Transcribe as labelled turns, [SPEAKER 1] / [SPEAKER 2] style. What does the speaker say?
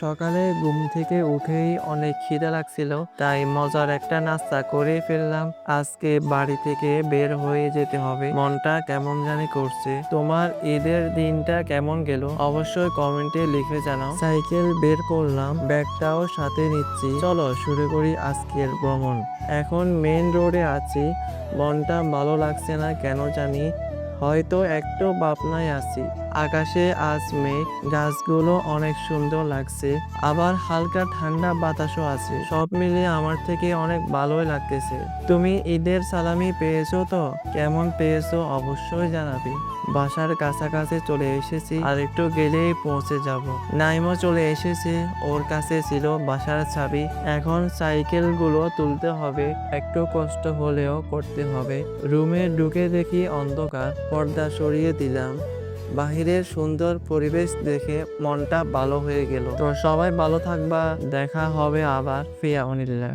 [SPEAKER 1] সকালে ঘুম থেকে উঠেই অনেক খিদে লাগছিল, তাই মজার একটা নাস্তা করে ফেললাম। আজকে বাড়ি থেকে বের হয়ে যেতে হবে, মনটা কেমন জানি করছে। তোমার ঈদের দিনটা কেমন গেল অবশ্যই কমেন্টে লিখে জানাও। সাইকেল বের করলাম, ব্যাগটাও সাথে নিচ্ছি। চলো শুরু করি আজকের ভ্রমণ। এখন মেইন রোডে আছি, মনটা ভালো লাগছে না কেন জানি, হয়তো একটু ভাবনায় আছি। আকাশে আজ মেঘ, গাছগুলো অনেক সুন্দর লাগছে, আবার হালকা ঠান্ডা বাতাসও আছে। সব মিলিয়ে আমার থেকে অনেক ভালোই লাগতেছে। তুমি ঈদের সালামি পেয়েছো তো? কেমন পেয়েছো অবশ্যই জানাবে। বাসার কাছাকাছি চলে এসেছি, আর একটু গেলেই পৌঁছে যাব। নাইমও চলে এসেছে, ওর কাছে ছিল বাসার চাবি। এখন সাইকেলগুলো তুলতে হবে, একটু কষ্ট হলেও করতে হবে। রুমে ঢুকে দেখি অন্ধকার, পর্দা সরিয়ে দিলাম। বাহিরের সুন্দর পরিবেশ দেখে মনটা ভালো হয়ে গেল। তো সবাই ভালো থাকবা, দেখা হবে আবার। ফিয়া অনিল্লা।